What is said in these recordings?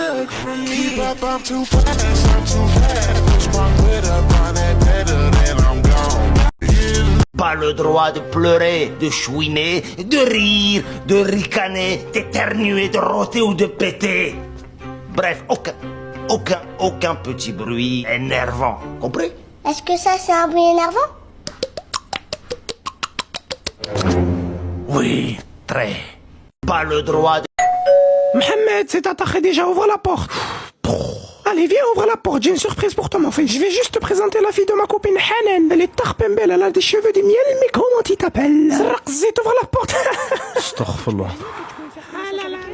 look from me. Keep up, I'm too fast, I'm too fast. Push my foot up on that pedal, then I'm gone. Pas le droit de pleurer, de chouiner, de rire, de ricaner, d'éternuer, de rôter ou de péter. Bref, aucun petit bruit énervant. Compris? Est-ce que ça, c'est un bruit énervant? Oui, très. Pas le droit de... Mohamed, c'est Tata Khadija, ouvre la porte. Allez, viens, ouvre la porte, j'ai une surprise pour toi, mon fils. Je vais juste te présenter la fille de ma copine Hanan. Elle est tarpembelle, elle a des cheveux de miel, mais comment tu t'appelles? Zrakzit, ouvre la porte. Astaghfirullah.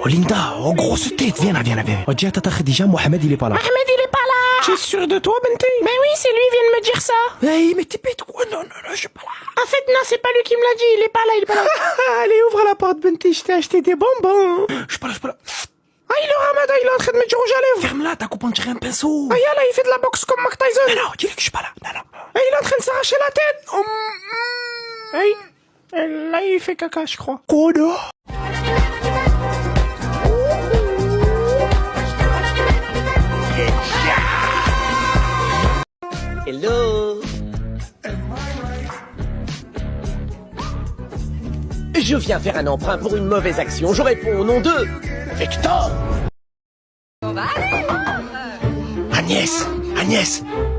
Oh Linda, oh grosse tête, viens là. Oh dis à Tata Khadija, Mohamed il est pas là. Mohamed il est pas là. Tu es sûr de toi, Benti? Ben oui, c'est lui, il vient de me dire ça. Hey, mais t'es bête quoi? Non, je suis pas là. En fait, non, c'est pas lui qui me l'a dit, il est pas là. Allez, ouvre la porte, Benti, je t'ai acheté des bonbons. Je suis pas là. Ah, il est au ramadan, il est en train de mettre du rouge à lèvres. Ferme-la, ta coupe, on dirait un pinceau. Ah, y'a là, il fait de la boxe comme Mark Tyson. Non, dis-lui que je suis pas là. Non. Ah, il est en train de s'arracher la tête. Hey, là, il fait caca, je crois. Kodo. Hello. Je viens faire un emprunt pour une mauvaise action. Je réponds au nom de... Victor. Agnès,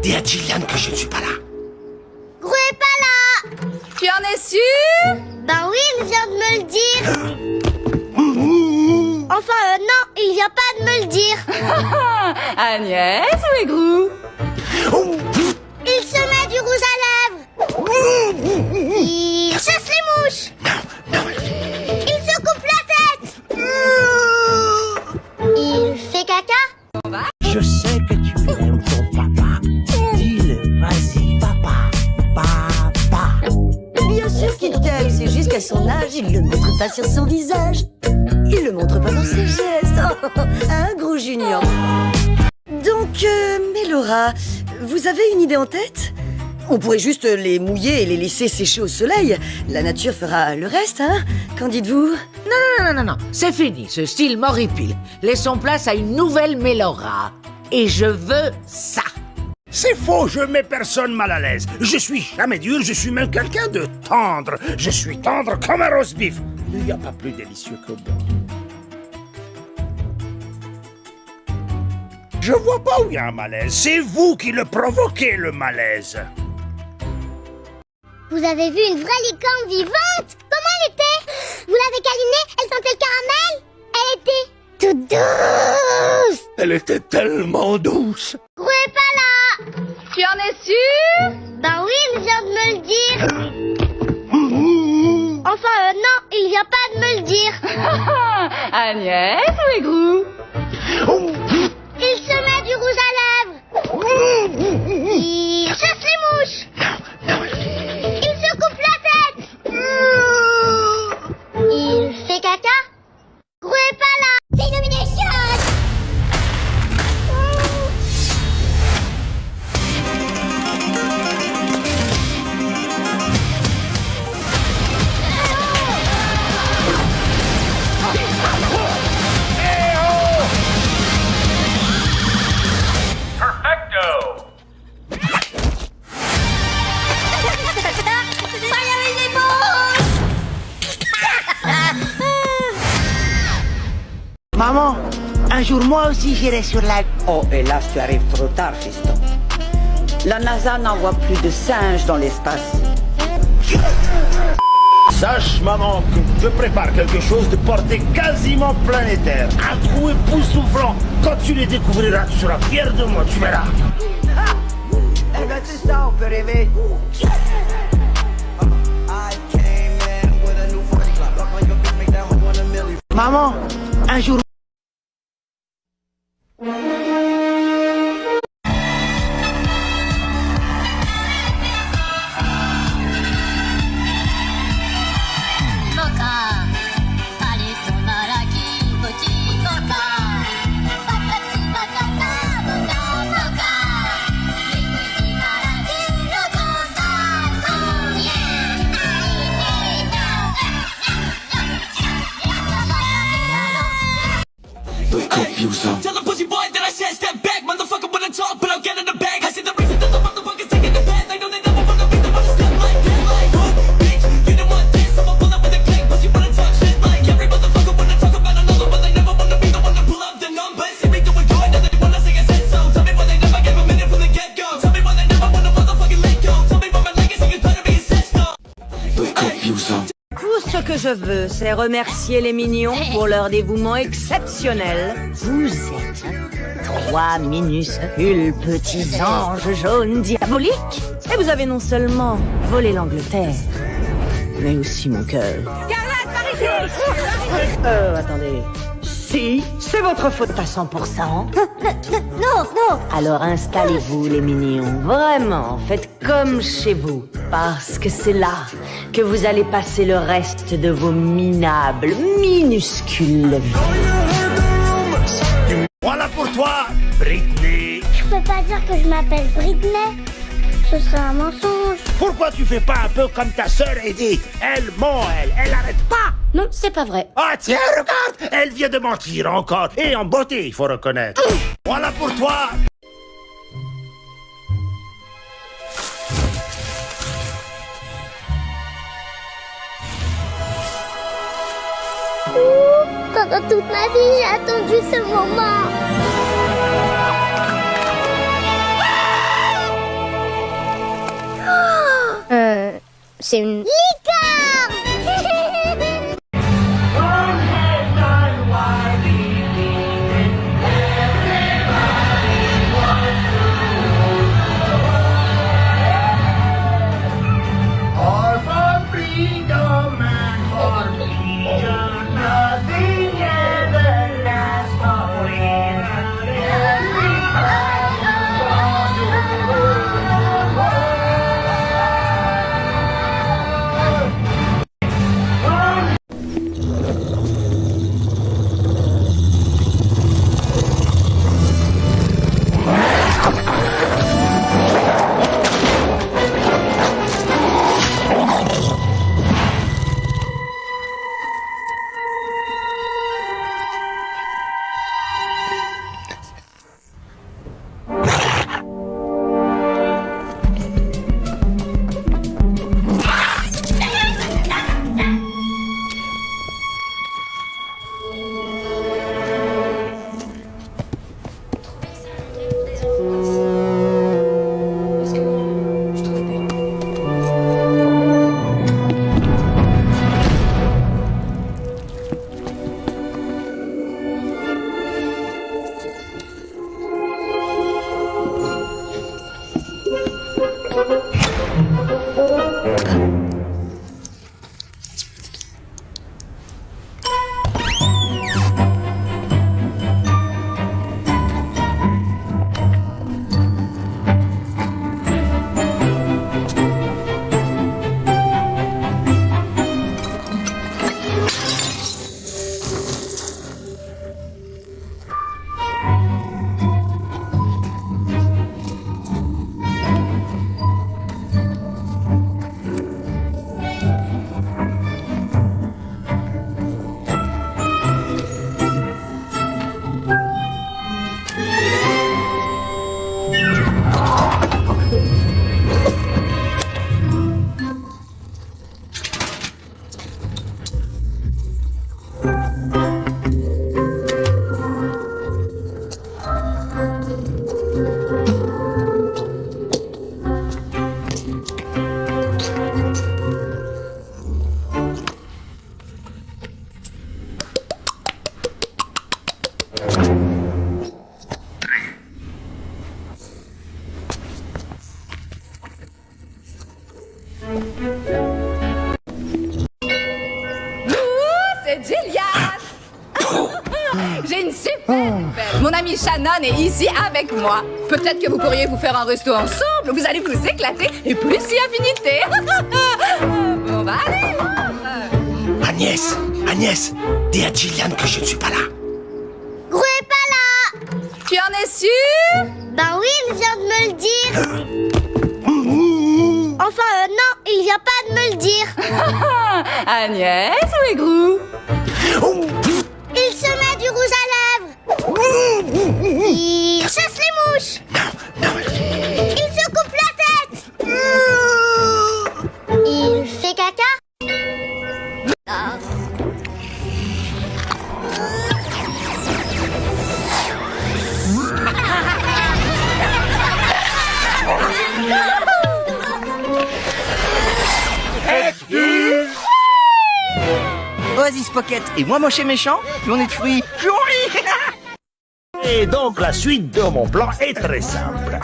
dis à Gillian que je ne suis pas là. Gros est pas là. Tu en es sûr? Ben oui, il vient de me le dire. Enfin, non, il vient pas de me le dire. Agnès, où est Grou? Il se met du rouge à lèvres. Il chasse les mouches. Il se coupe la tête. Il fait caca. Je sais que tu aimes ton papa. Dis-le, vas-y, papa. Bien sûr qu'il t'aime, c'est juste qu'à son âge, il le montre pas sur son visage. Il le montre pas dans ses gestes. Un gros junior. Donc, Mélora, vous avez une idée en tête? On pourrait juste les mouiller et les laisser sécher au soleil. La nature fera le reste, hein? Qu'en dites-vous? Non, c'est fini, ce style m'horripile. Laissons place à une nouvelle Mélora. Et je veux ça. C'est faux, je mets personne mal à l'aise. Je suis jamais dur, je suis même quelqu'un de tendre. Je suis tendre comme un roast beef. Il n'y a pas plus délicieux que moi. Je vois pas où il y a un malaise. C'est vous qui le provoquez, le malaise. Vous avez vu une vraie licorne vivante? Comment elle était? Vous l'avez câlinée? Elle sentait le caramel? Elle était toute douce. Elle était tellement douce. Gros est pas là. Tu en es sûr? Ben oui, il vient de me le dire. Enfin, non, il vient pas de me le dire. Agnès, où est Grou? Il se met du rouge à lèvres. Il chasse les mouches. Il se coupe la tête. Il fait caca. Gros est pas là. Illumination. Maman, un jour moi aussi j'irai sur la... Oh, hélas, tu arrives trop tard, fiston. La NASA n'envoie plus de singes dans l'espace. Sache, maman, que je prépare quelque chose de portée quasiment planétaire. Un trou époustouflant. Quand tu les découvriras, tu seras fier de moi, tu verras. Eh ben, c'est ça, on peut rêver. Maman, un jour... Tell the pussy boy that I said step back. Motherfucker wanna talk, but I'll get in the bag. I see the reason that the motherfuckers taking the bad. They know they never wanna be the one to step like that. Like, oh, bitch, you don't want this. I'ma pull up with a click. Pussy wanna talk shit like every motherfucker wanna talk about another, but they never wanna be the one to pull up the numbers. See me doing good, now they wanna say I said so. Tell me why they never gave a minute from the get-go. Tell me why they never wanna motherfucking let go. Tell me why my legacy is better be ancestral. Tout ce que je veux, c'est remercier les mignons pour leur dévouement exceptionnel. Vous êtes 3 minuscules petits anges jaunes diaboliques. Et vous avez non seulement volé l'Angleterre, mais aussi mon cœur. Attendez. Si, c'est votre faute à 100%. Non. Alors installez-vous les mignons. Vraiment, faites comme chez vous. Parce que c'est là que vous allez passer le reste de vos minables, minuscules vies. Voilà pour toi, Britney. Je peux pas dire que je m'appelle Britney. Ce serait un mensonge. Pourquoi tu fais pas un peu comme ta sœur Edith? Elle ment, elle arrête pas. Non, c'est pas vrai. Ah tiens, regarde, elle vient de mentir encore. Et en beauté, il faut reconnaître. Voilà pour toi. Pendant toute ma vie, j'ai attendu ce moment. C'est une licorne. C'est Gillian. J'ai une super nouvelle. Mon amie Shannon est ici avec moi. Peut-être que vous pourriez vous faire un resto ensemble. Vous allez vous éclater et plus si affinité. Bon, bah allez, montre. Agnès, dis à Gillian que je ne suis pas là. Gros est pas là. Tu en es sûr? Ben oui, il vient de me le dire. Enfin, non, il vient pas de me le dire. Agnès ou Aigrou? Il se met du rouge à lèvres. Pocket et moi moche et méchant, plus on est de fruits, plus on rit. Et donc la suite de mon plan est très simple.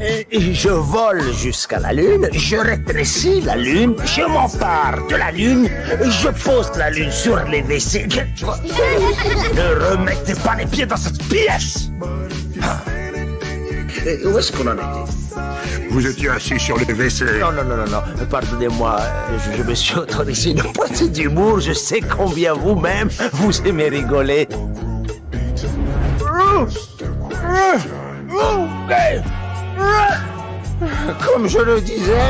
Je vole jusqu'à la Lune, je rétrécis la Lune, je m'empare de la Lune, je pose la Lune sur les WC. Tu vois, ne remettez pas les pieds dans cette pièce. Et où est-ce qu'on en était? Vous étiez assis sur les WC. Non, pardonnez-moi, je me suis autorisé une poignée d'humour, je sais combien vous-même, vous aimez rigoler. Comme je le disais...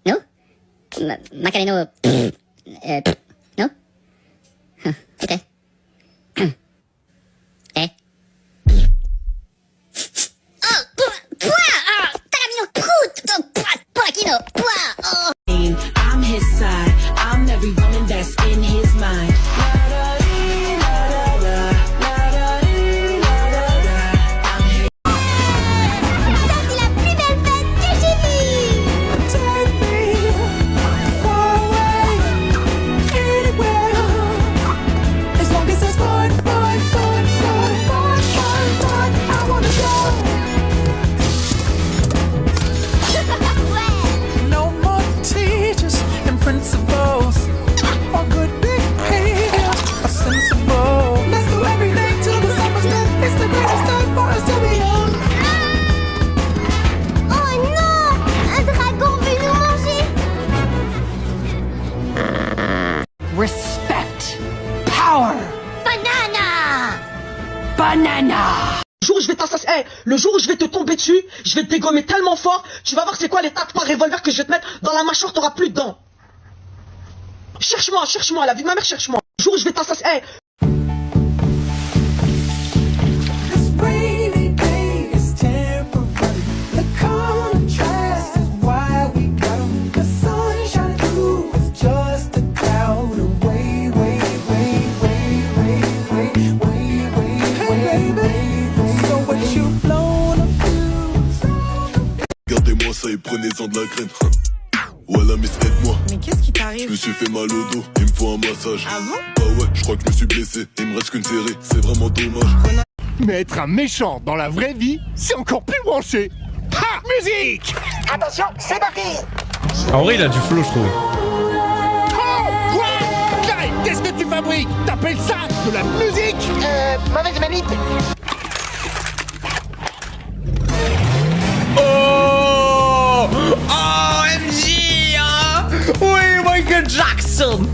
No? Macarena, no? Ok. I'm his side. I'm every woman that's in his mind. Ça, c'est la plus belle fête que j'ai vue! Take me far away, anywhere. As long as it's fun, fun, fun, fun, fun, fun, fun. I wanna go. No more teachers and principals. All good behavior are sensible. Let's do everything till the summer's done. It's the greatest time for us to be young. Oh non! Un dragon veut nous manger! Respect, power, Banana! banana. Le jour où je vais t'assassiner, le jour où je vais te tomber dessus, je vais te dégommer tellement fort, tu vas voir c'est quoi les tas de par revolver que je vais te mettre dans la mâchoire, t'auras plus de dents. Cherche-moi, la vie de ma mère, cherche-moi. Le jour où je vais t'assassiner, This rainy day is temporary. The contrast is why we got 'em. The sun shining through is just a cloud away, way, way, way, way, way, way, way, way, way. So what you blown a fuse? Gardez-moi ça et prenez-en de la graine. Voilà, miss, aide-moi. Mais qu'est-ce qui Je t'arrive? me suis fait mal au dos, il me faut un massage. Ah bon? Bah ouais, je crois que je me suis blessé. Il me reste qu'une série, c'est vraiment dommage. Mais être un méchant dans la vraie vie, c'est encore plus branché. Ha! Musique! Attention, c'est parti! En vrai, il a du flow, je trouve. Oh! Quoi? Hey, qu'est-ce que tu fabriques? T'appelles ça de la musique? Mauvaise manip! Oh, OMG, hein? Oui, Michael Jackson.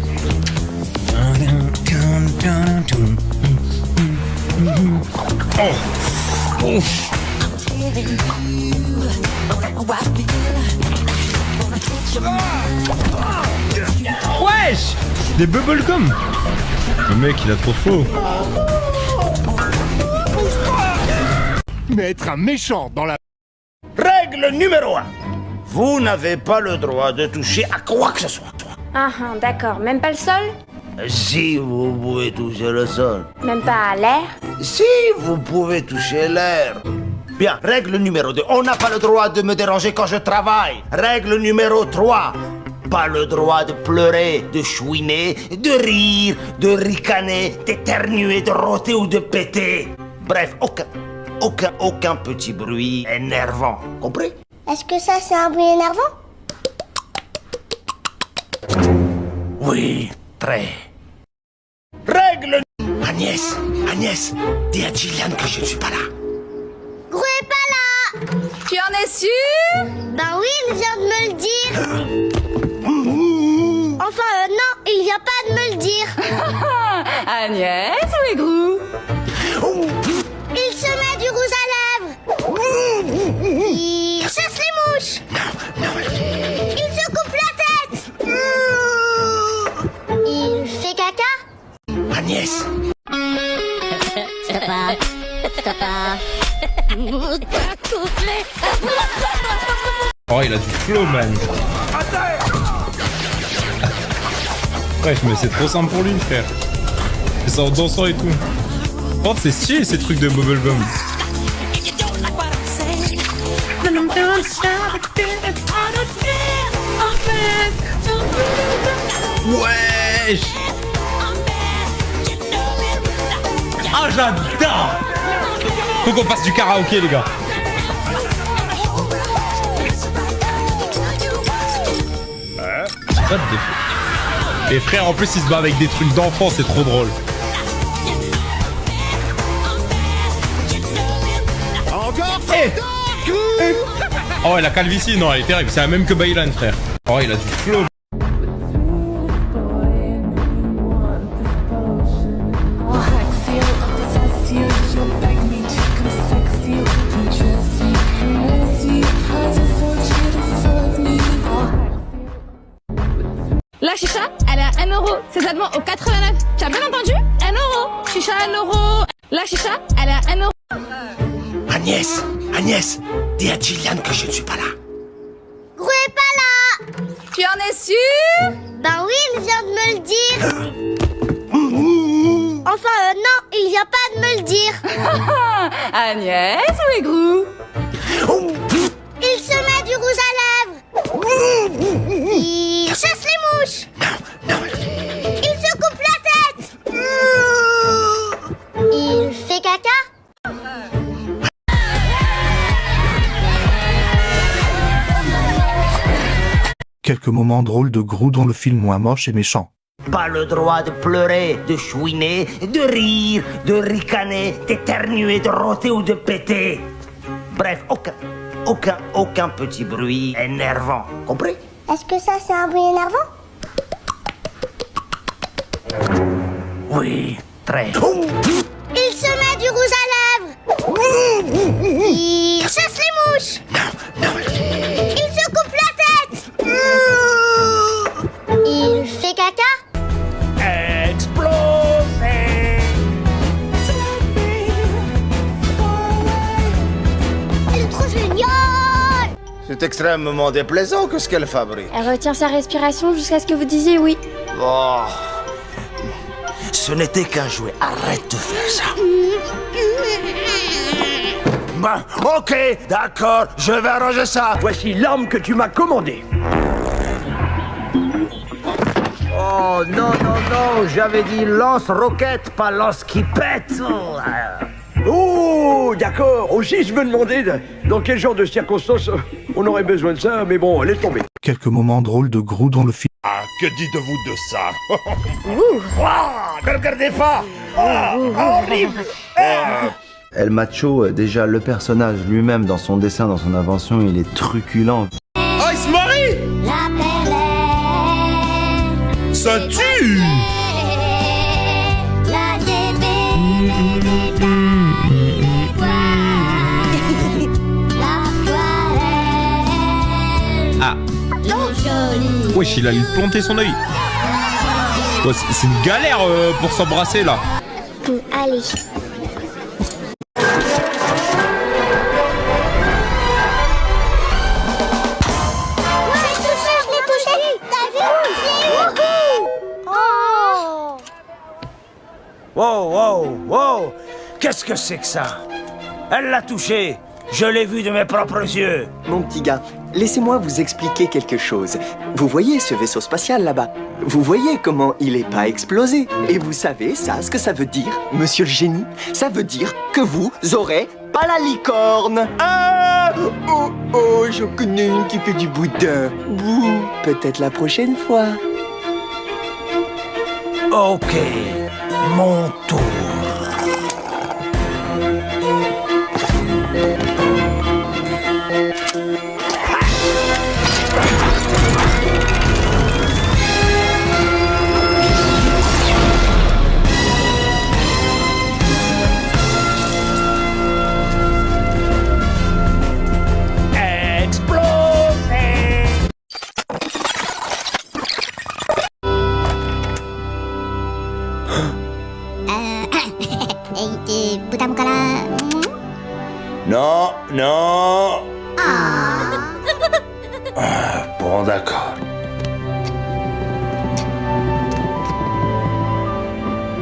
Wesh! Des bubblegum! Le mec, il a trop faux. Mais être un méchant dans la... Règle numéro 1. Vous n'avez pas le droit de toucher à quoi que ce soit. Ah, d'accord. Même pas le sol? Si vous pouvez toucher le sol. Même pas l'air? Si vous pouvez toucher l'air. Bien, règle numéro 2. On n'a pas le droit de me déranger quand je travaille. Règle numéro 3. Pas le droit de pleurer, de chouiner, de rire, de ricaner, d'éternuer, de rôter ou de péter. Bref, aucun petit bruit énervant. Compris? Est-ce que ça, c'est un bruit énervant? Oui, très. Règle... Agnès, dis à Gillian que je ne suis pas là. Gros est pas là! Tu en es sûr? Ben oui, il vient de me le dire! Enfin, non, il vient pas de me le dire! Agnès, oui, Grou. Il se met du rouge à lèvres! Il chasse les mouches! Il se coupe la tête! Agnès. Oh, il a du flow, man. Wesh, mais c'est trop simple pour lui, frère. C'est ça en dansant et tout. Oh, c'est stylé ces trucs de Bubblegum. Wesh. Ah, j'adore. Faut qu'on fasse du karaoké, les gars. What the fuck. Les frères, en plus, ils se battent avec des trucs d'enfants, c'est trop drôle. Encore Oh, la calvitie, non, elle est terrible. C'est la même que Baylan, frère. Oh, il a du flow. La chicha, elle est à 1 euro. C'est seulement au 89. Tu as bien entendu? 1 euro. Chicha, 1 euro. La chicha, elle est à 1 euro. Agnès, Agnès, dis à Gillian que je ne suis pas là. Gros est pas là. Tu en es sûr? Ben oui, il vient de me le dire. Enfin, non, il vient pas de me le dire. Agnès, où est Grou? Il se met du rouge à lèvres. Il chasse les mouches. Il se coupe la tête. Il fait caca. Quelques moments drôles de Grou dans le film Moins moche et méchant. Pas le droit de pleurer, de chouiner, de rire, de ricaner, d'éternuer, de roter ou de péter. Bref, aucun petit bruit énervant. Compris? Est-ce que ça, c'est un bruit énervant? Oui, très. Il se met du rouge à lèvres. Il chasse les mouches. Il se coupe la tête. Il fait caca. Explosé. Elle est trop géniale. C'est extrêmement déplaisant que ce qu'elle fabrique. Elle retient sa respiration jusqu'à ce que vous disiez oui. Oh. Ce n'était qu'un jouet. Arrête de faire ça. Bah, ok, d'accord, je vais arranger ça. Voici l'arme que tu m'as commandée. Oh non, j'avais dit lance-roquette, pas lance qui pète. Oh, d'accord. Aussi, je me demandais dans quel genre de circonstances on aurait besoin de ça, mais bon, laisse tomber. Quelques moments drôles de Grou dans le film. Ah, que dites-vous de ça? Ne regardez pas. Horrible. El Macho, déjà le personnage lui-même dans son dessin, dans son invention, il est truculent. Oh, il se marie. Ça tue. Ah. Wesh, il a lui planté son œil. Ouais, c'est une galère pour s'embrasser là. Allez. Wow. Qu'est-ce que c'est que ça? Elle l'a touché. Je l'ai vu de mes propres yeux. Mon petit gars, laissez-moi vous expliquer quelque chose. Vous voyez ce vaisseau spatial là-bas? Vous voyez comment il n'est pas explosé? Et vous savez ça, ce que ça veut dire, monsieur le génie? Ça veut dire que vous aurez pas la licorne. Ah! Oh, j'en connais une qui fait du boudin. Bouh, peut-être la prochaine fois. Ok, mon tour. Non, non. Bon, d'accord.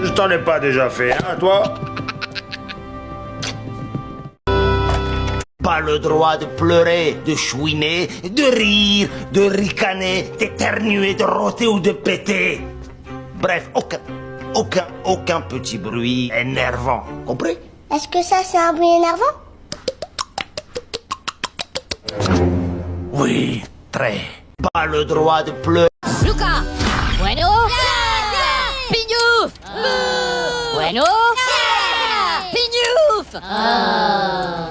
Je t'en ai pas déjà fait, hein, toi? Pas le droit de pleurer, de chouiner, de rire, de ricaner, d'éternuer, de rôter ou de péter. Bref, aucun petit bruit énervant. Compris? Est-ce que ça, c'est un bruit énervant? Oui, très. Pas le droit de pleurer. Luca. Bueno. Pignouf. Bueno. Pignouf.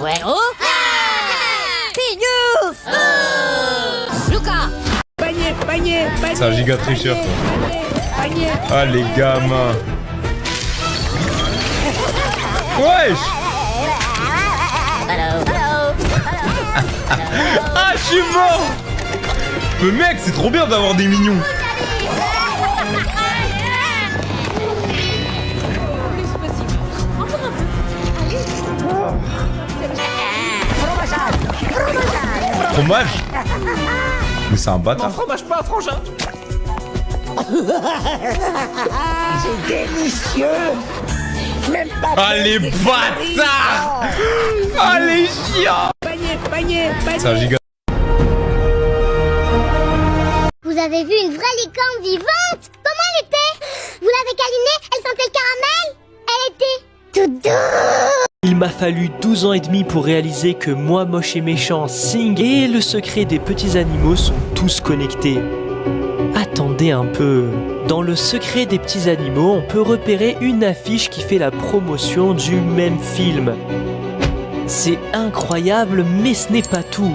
Bueno. Pignouf. Luca. C'est un giga tricheur, quoi. Ah, les gamins. Wesh. Ah, je suis mort. Mais mec, c'est trop bien d'avoir des mignons. Fromage. Mais c'est un bâtard. Fromage pas, frangin. C'est délicieux. Même pas. Ah, les bâtards. Ah, les chiens. Panier. C'est un giga. Vous avez vu une vraie licorne vivante? Comment elle était? Vous l'avez câlinée? Elle sentait le caramel? Elle était toute douce. Il m'a fallu 12 ans et demi pour réaliser que Moi Moche et Méchant, Sing et Le Secret des Petits Animaux sont tous connectés. Attendez un peu. Dans Le Secret des Petits Animaux, on peut repérer une affiche qui fait la promotion du même film. C'est incroyable, mais ce n'est pas tout.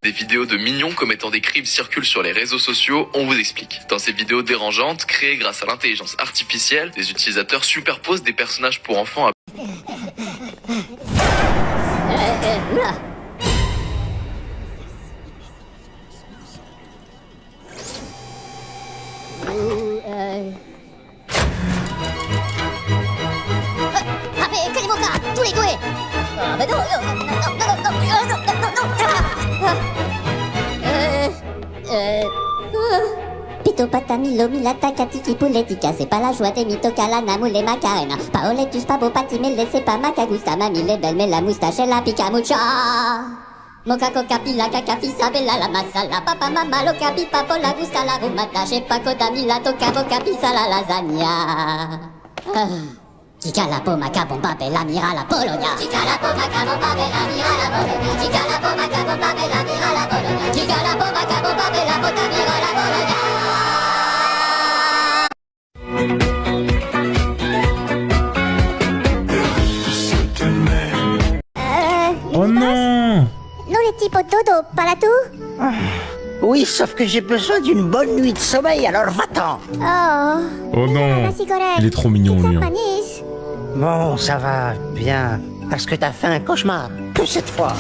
Des vidéos de mignons commettant des crimes circulent sur les réseaux sociaux, on vous explique. Dans ces vidéos dérangeantes, créées grâce à l'intelligence artificielle, des utilisateurs superposent des personnages pour enfants à... Oula. Avez que les mots tous les doués. Ah, bah non. Pito patamilo milata katiki pouletica, c'est pas la joie des mitocala namoule macarena. Paoletus pabo patimele, c'est pas macagusta, mamie les belles, mais la moustache et la picamucha. Moca coca pila caca fisa bella la masala, papa mama lo capi papo la gusta la rumata, j'ai pas coda mila toca boca pisa la lasagna. Chica la poma cabomba bella mira la Polonia. Chica la poma cabomba bella mira la Polonia. Chica la poma cabomba bella mira la Polonia. Chica la poma cabomba bella bota mira la Polonia. Oh non. Nous les types au dodo, pas la toux? Oui, sauf que j'ai besoin d'une bonne nuit de sommeil, alors va-t'en. Oh. Oh non. Il est trop mignon, lui. Hein. Bon, ça va, bien. Parce que t'as fait un cauchemar. Que cette fois.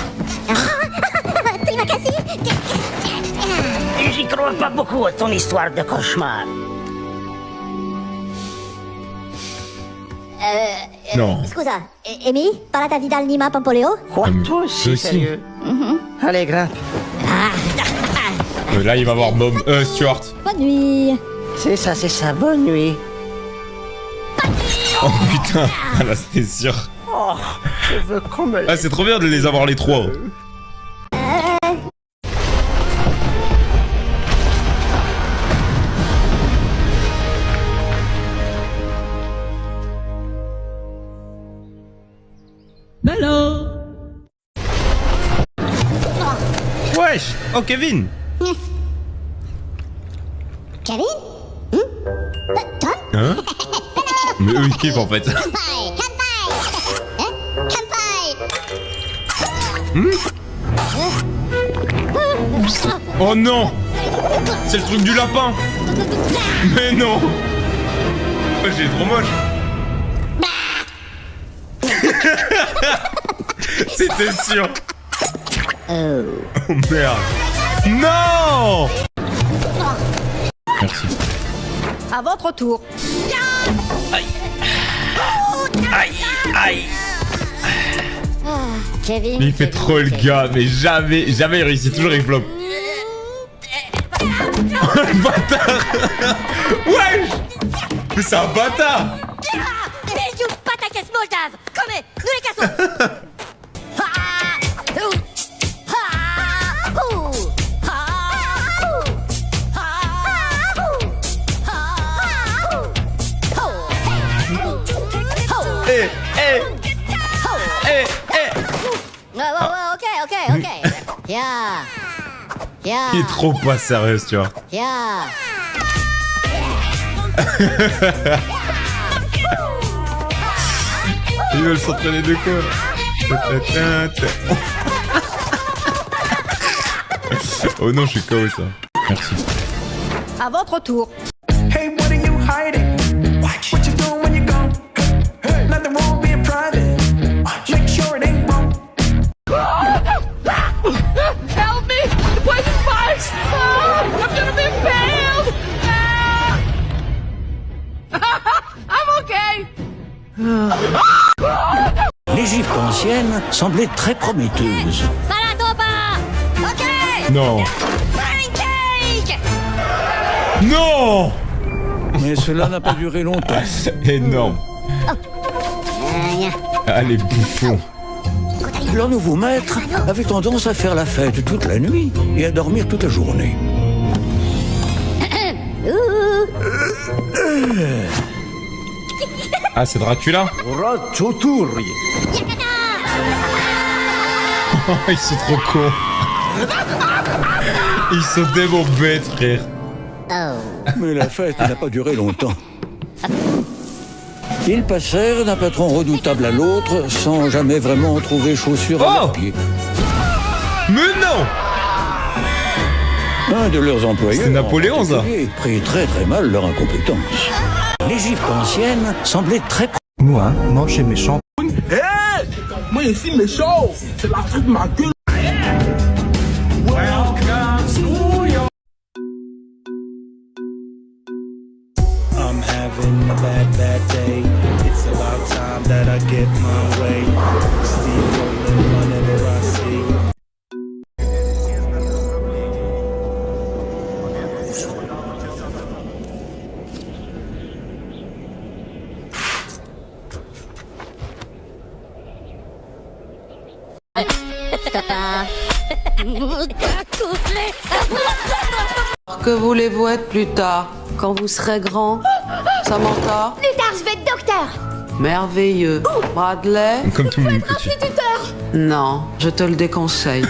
J'y crois pas beaucoup à ton histoire de cauchemar. Non. Scusa, Amy, parla ta vida al Nima Pampoleo? Quoi, toi aussi, sérieux? Allez, grimpe. Là, il va voir Bob. Stuart. Bonne nuit. C'est ça, bonne nuit. Oh putain. Ah là, c'était sûr. Oh, je veux qu'on me... Ah, c'est trop bien de les avoir les trois. Hello. Wesh. Oh, Kevin. Kevin? Tom? Hein? Mais eux, ils kiffent en fait. Oh non. C'est le truc du lapin. Mais non. Oh, j'ai trop moche. C'était sûr. Oh merde. Non. Merci. À votre tour. Aïe. Aïe, aïe. Kevin. Mais il fait trop le gars, mais jamais il réussit, toujours il flop. Le bâtard. Wesh. Mais c'est un bâtard. Bijou, pataquès, moldave. Come, nous les cassons. Ok. Yeah. Il est trop pas sérieux, tu vois. Yeah. Ils veulent s'entraîner de quoi? Oh non, je suis KO ça. Merci. À votre tour. Hey, what are you hiding? What you doing when you're gone? Hey, nothing wrong being private. Make sure it ain't wrong. Help me! The place is fire! Oh, I'm gonna be impaled! I'm okay! L'Égypte ancienne semblait très prometteuse. Ok. Non. Pancake. Non. Mais cela n'a pas duré longtemps. Énorme. Ah, les bouffons. Leur nouveau maître avait tendance à faire la fête toute la nuit et à dormir toute la journée. Ah, c'est Dracula. Ils sont trop cons. Ils sont tellement bêtes, frère. Mais la fête n'a pas duré longtemps. Ils passèrent d'un patron redoutable à l'autre sans jamais vraiment trouver chaussures à leurs pieds. Mais non! Un de leurs employés, c'est Napoléon, ça. Prit très mal leur incompétence. L'Égypte ancienne semblait très... Moi, moche et méchant. Hey! Moi, je suis méchant. C'est la truc de ma gueule. I'm having a bad day. It's about time that I get my way. Steve rolling whenever I see. Que voulez-vous être plus tard, quand vous serez grand? Samantha? Plus tard, je vais être docteur. Merveilleux. Bradley? Comme tout le monde petit. Non, je te le déconseille.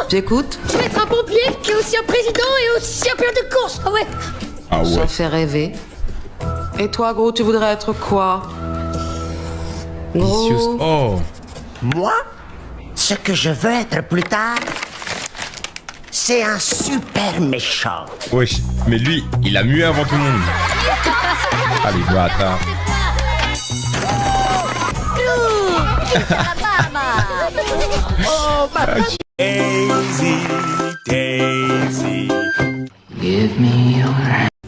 J'écoute? Je vais être un pompier, et aussi un président, et aussi un pilote de course. Ah ouais. Ah ouais. Ça fait rêver. Et toi, gros, tu voudrais être quoi? Gros? Oh. Moi, ce que je veux être plus tard, c'est un super méchant. Wesh, mais lui, il a mué avant tout le monde. Allez, bâtard. Oh, Daisy, Daisy. Give me your...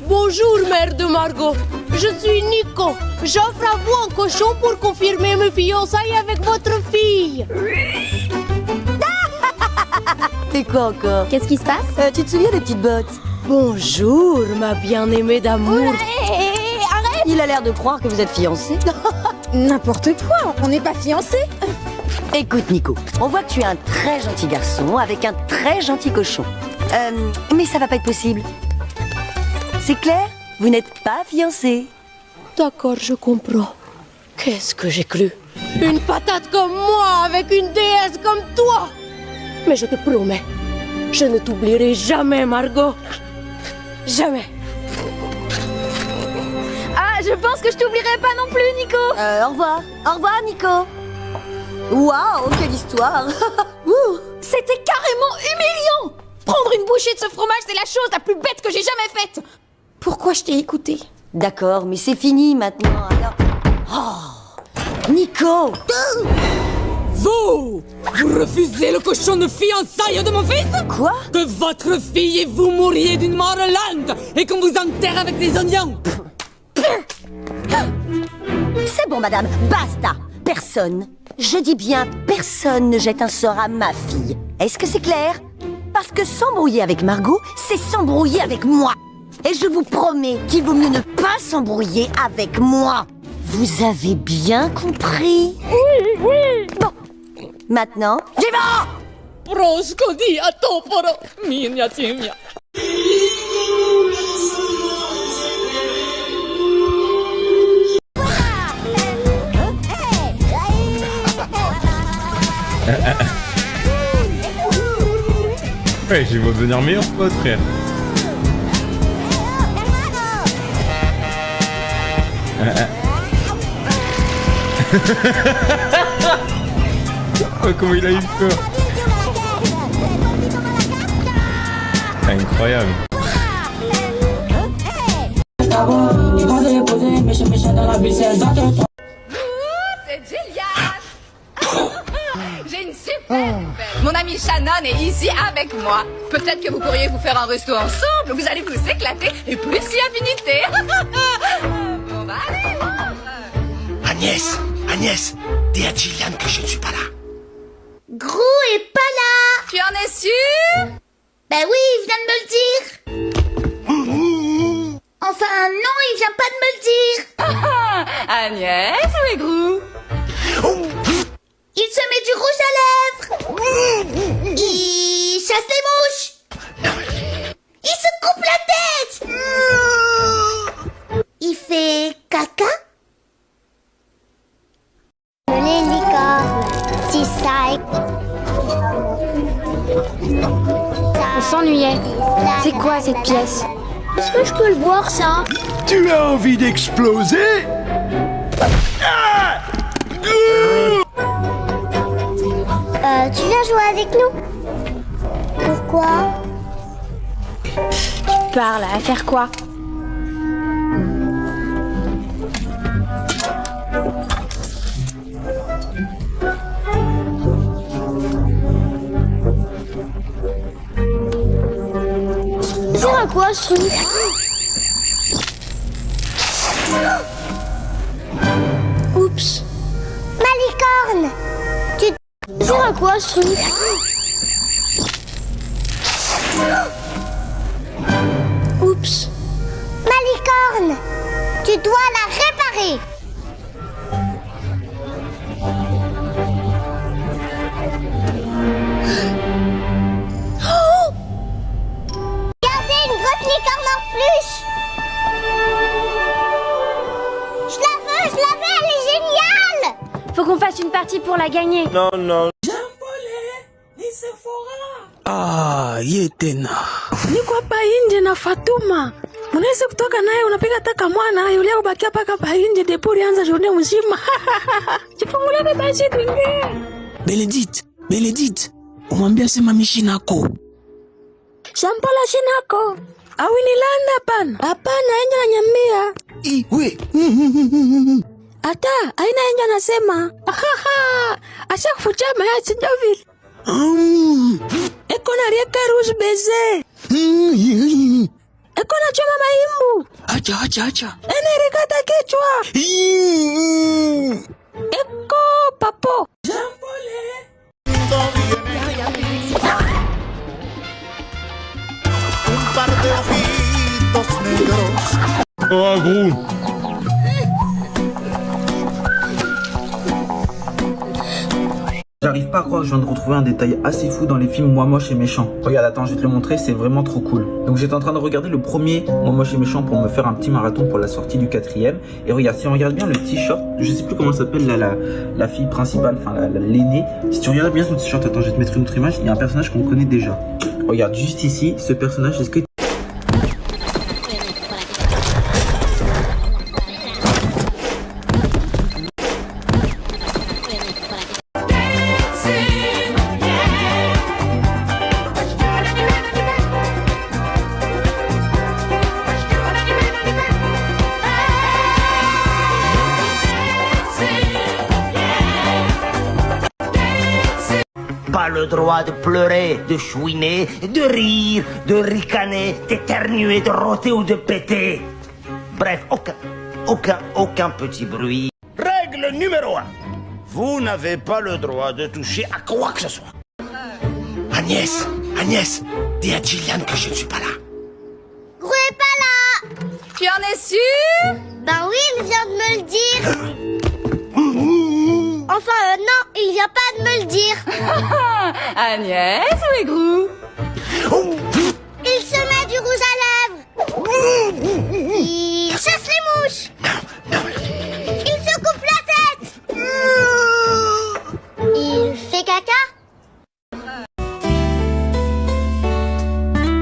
Bonjour, mère de Margot. Je suis Nico. J'offre à vous un cochon pour confirmer mes fiançailles avec votre fille. Et quoi encore? Qu'est-ce qui se passe? Tu te souviens des petites bottes? Bonjour, ma bien-aimée d'amour. Arrête! Il a l'air de croire que vous êtes fiancés. N'importe quoi, on n'est pas fiancés. Écoute, Nico, on voit que tu es un très gentil garçon avec un très gentil cochon. Mais ça va pas être possible. C'est clair? Vous n'êtes pas fiancés. D'accord, je comprends. Qu'est-ce que j'ai cru? Une patate comme moi avec une déesse comme toi. Mais je te promets, je ne t'oublierai jamais, Margot. Jamais. Ah, je pense que je t'oublierai pas non plus, Nico. Au revoir. Au revoir, Nico. Waouh, quelle histoire. C'était carrément humiliant. Prendre une bouchée de ce fromage, c'est la chose la plus bête que j'ai jamais faite. Pourquoi je t'ai écouté? D'accord, mais c'est fini maintenant, alors... Oh, Nico. Vous refusez le cochon de fiançailles de mon fils? Quoi? Que votre fille et vous mouriez d'une mort lente et qu'on vous enterre avec des oignons. bon, madame, basta. Personne, je dis bien personne ne jette un sort à ma fille. Est-ce que c'est clair? Parce que s'embrouiller avec Margot, c'est s'embrouiller avec moi. Et je vous promets qu'il vaut mieux ne pas s'embrouiller avec moi. Vous avez bien compris? Oui, oui. Bon, maintenant, j'y vais! Proscodi a toporo, minha timia. Ouais, ils vont devenir meilleurs potes, frère. Oh, comment il a eu peur. Incroyable. C'est Gillian. J'ai une super nouvelle. Mon amie Shannon est ici avec moi. Peut-être que vous pourriez vous faire un resto ensemble. Vous allez vous éclater et plus si affinité. Bon, bah allez, mange. Agnès, dis à Gillian que je ne suis pas là. Grou est pas là. Tu en es sûr? Ben oui, il vient de me le dire. Enfin, non, il vient pas de me le dire. Agnès, où est Grou? Il se met du rouge à lèvres. Il chasse les mouches. Il se coupe la tête. Il fait caca. Les licornes, si ça. On s'ennuyait. C'est quoi cette pièce? Est-ce que je peux le boire, ça? Tu as envie d'exploser? Tu viens jouer avec nous? Pourquoi? Tu parles, à faire quoi? C'est à quoi ce truc? Oups. Ma licorne. C'est à quoi ce truc? Oups. Ma licorne. Tu dois la réparer. Oh! Regardez, une grosse licorne en peluche. Je la veux, elle est géniale. Faut qu'on fasse une partie pour la gagner. Non, non. Ah, ye tena. Niko hapa nje na Fatuma. Unaweza kutoka naye unapiga taka mwana yule ubakia paka hapa nje depuri anza journée mzima. Jifunguleni basi tuingie. Benedict, umwambia sema mishinako. Shampola shinako. Awinilanda pana. Hapana, enja na nyambia. We. Ata, aina enja nasema. Asha kufucha maya sinjovili. Eko na rieka rouge baiser. Eko na choma maimbu. Acha. Enerikata kichwa. Eko papo. Oh, gros. J'arrive pas à croire que je viens de retrouver un détail assez fou dans les films Moi Moche et Méchant. Regarde, attends, je vais te le montrer, c'est vraiment trop cool. Donc j'étais en train de regarder le premier Moi Moche et Méchant pour me faire un petit marathon pour la sortie du 4e. Et regarde, si on regarde bien le t-shirt, je sais plus comment elle s'appelle la fille principale, enfin l'aînée. Si tu regardes bien son t-shirt, attends, je vais te mettre une autre image, il y a un personnage qu'on connaît déjà. Regarde, juste ici, ce personnage, est-ce que... Pas le droit de pleurer, de chouiner, de rire, de ricaner, d'éternuer, de rôter ou de péter. Bref, aucun petit bruit. Règle Règle numéro 1. Vous n'avez pas le droit de toucher à quoi que ce soit. Agnès, dis à Gillian que je ne suis pas là. Gros est pas là. Tu en es sûr? Ben oui, il vient de me le dire. Enfin, non, il vient pas de me le dire. Agnès, où est Grou? Il se met du rouge à lèvres. Il chasse les mouches. Il se coupe la tête. Il fait caca.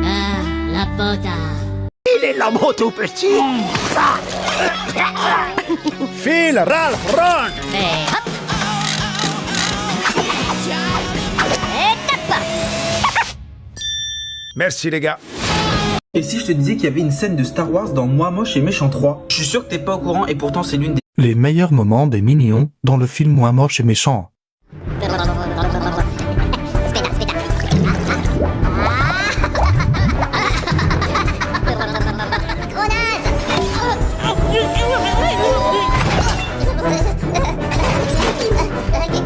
Ah, la pota. Il est là, mon tout petit. Phil, Ralph, Ron. Et hop. Et tape. Merci les gars. Et si je te disais qu'il y avait une scène de Star Wars dans Moi Moche et Méchant 3? Je suis sûr que t'es pas au courant et pourtant c'est l'une des... Les meilleurs moments des Mignons dans le film Moi Moche et Méchant.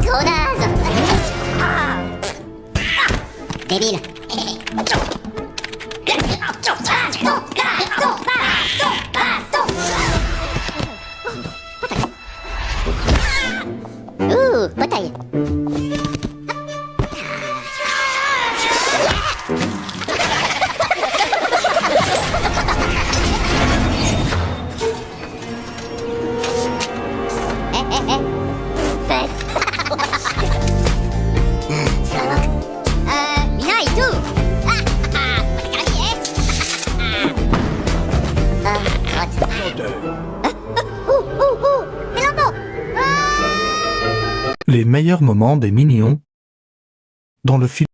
Gros naze. Débile. Ouh, bataille. Mina et tout. Les meilleurs moments des Mignons dans le film